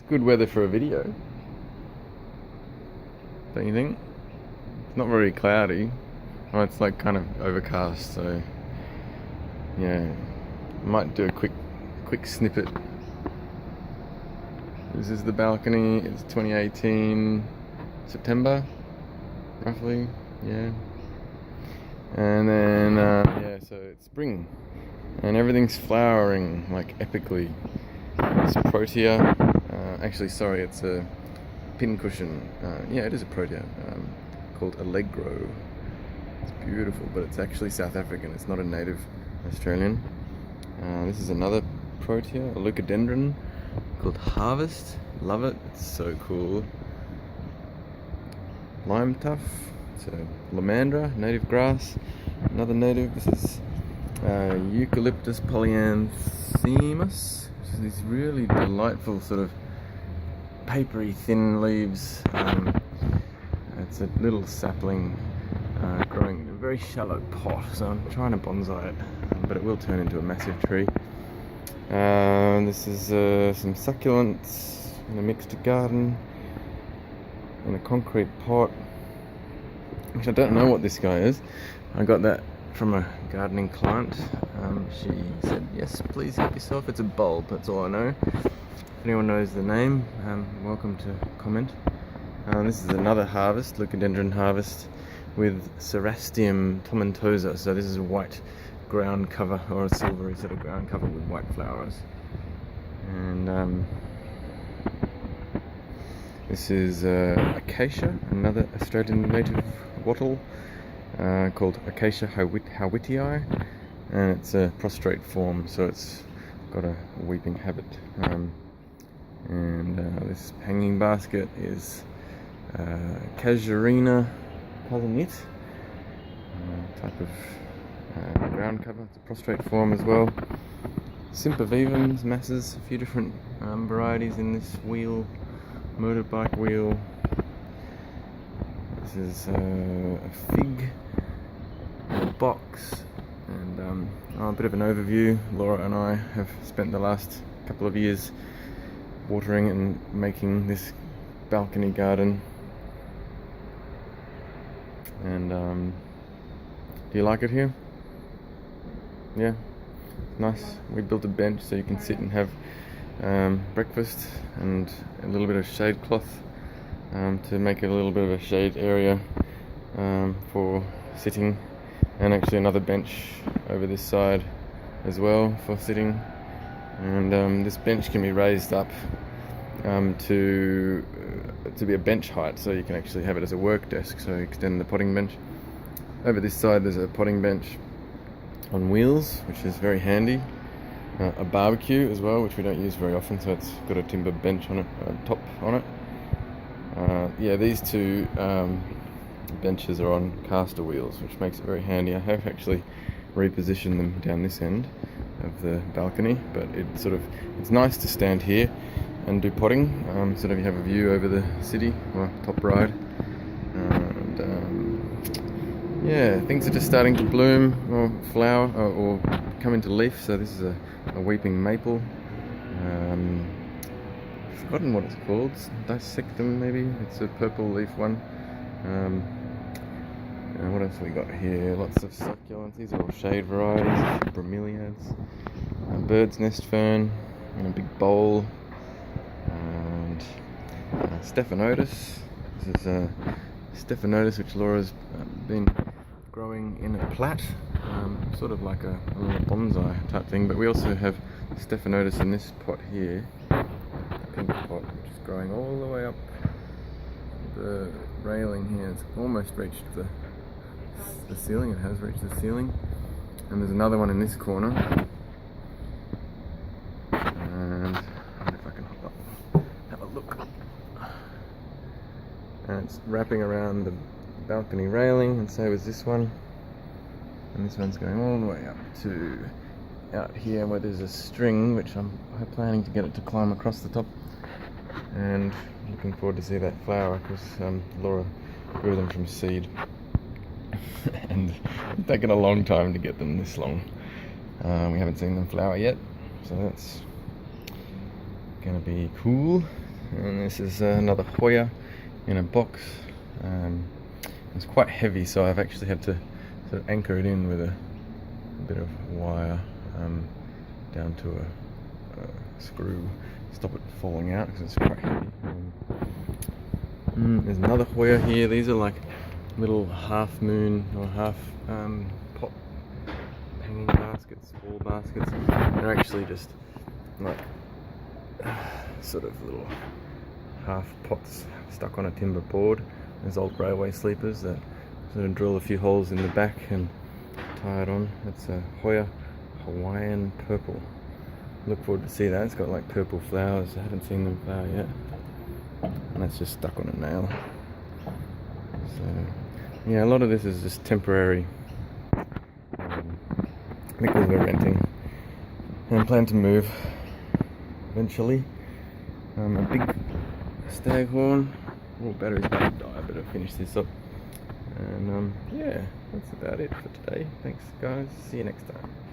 good weather for a video, don't you think? It's not very cloudy. Oh, it's like kind of overcast, so yeah, I might do a quick snippet. This is the balcony. It's 2018 September, roughly, yeah. And then yeah, so it's spring and everything's flowering like epically. It's protea. Actually, sorry, it's a pincushion. Yeah, it is a protea, called Allegro. It's beautiful, but it's actually South African. It's not a native Australian. This is another protea, a leucadendron, called Harvest. Love it. It's so cool. Lime tuff. It's a lamandra, native grass. Another native. This is Eucalyptus polyanthemus. Which is these really delightful sort of papery thin leaves. It's a little sapling growing in a very shallow pot, so I'm trying to bonsai it, but it will turn into a massive tree. This is some succulents in a mixed garden in a concrete pot, which I don't know what this guy is. I got that from a gardening client. She said, yes, please help yourself. It's a bulb, that's all I know. If anyone knows the name, welcome to comment. This is another harvest, leucadendron harvest, with Cerastium tomentosa. So this is a white ground cover, or a silvery sort of ground cover with white flowers. And this is acacia, another Australian native wattle, called Acacia howittii, and it's a prostrate form, so it's got a weeping habit. This hanging basket is Casuarina pasanit, type of ground cover. It's a prostrate form as well. Sympavivums, masses, a few different varieties in this wheel, motorbike wheel. This is a fig box, and a bit of an overview. Laura and I have spent the last couple of years watering and making this balcony garden. And do you like it here? Yeah, nice. We built a bench so you can sit and have breakfast, and a little bit of shade cloth to make it a little bit of a shade area for sitting, and actually another bench over this side as well for sitting. And this bench can be raised up to be a bench height, so you can actually have it as a work desk, so you extend the potting bench. Over this side there's a potting bench on wheels, which is very handy. A barbecue as well, which we don't use very often, so it's got a timber bench on it, top on it. Yeah, these two benches are on caster wheels, which makes it very handy. I have actually repositioned them down this end of the balcony, but it's nice to stand here and do potting, so that you have a view over the city, or top Ryde. Yeah, things are just starting to bloom or flower or come into leaf. So this is a weeping maple. I've forgotten what it's called. Dissectum maybe. It's a purple leaf one. What else have we got here? Lots of succulents. These are all shade varieties. Bromeliads. Bird's nest fern in a big bowl. And Stephanotis. This is Stephanotis, which Laura's been growing in a plat, sort of like a little bonsai type thing. But we also have Stephanotis in this pot here, a pink pot, which is growing all the way up the railing here. It's almost reached the ceiling. It has reached the ceiling. And there's another one in this corner. And I wonder if I can hop up, have a look. And it's wrapping around the balcony railing, and so is this one. And this one's going all the way up to out here where there's a string, which I'm planning to get it to climb across the top. And looking forward to see that flower, because Laura grew them from seed. And it's taken a long time to get them this long. We haven't seen them flower yet, so that's gonna be cool. And this is another Hoya in a box. It's quite heavy, so I've actually had to sort of anchor it in with a bit of wire down to a screw, stop it falling out because it's quite heavy. There's another Hoya here. These are like little half moon or half pot hanging baskets, wall baskets. They're actually just like sort of little half pots stuck on a timber board. There's old railway sleepers that sort of drill a few holes in the back and tie it on. It's a Hoya Hawaiian purple. Look forward to see that. It's got like purple flowers. I haven't seen them flower yet. And that's just stuck on a nail. So yeah, a lot of this is just temporary because we're renting and plan to move eventually. A big staghorn. Oh, battery's about to die. I better finish this up. And yeah, that's about it for today. Thanks guys. See you next time.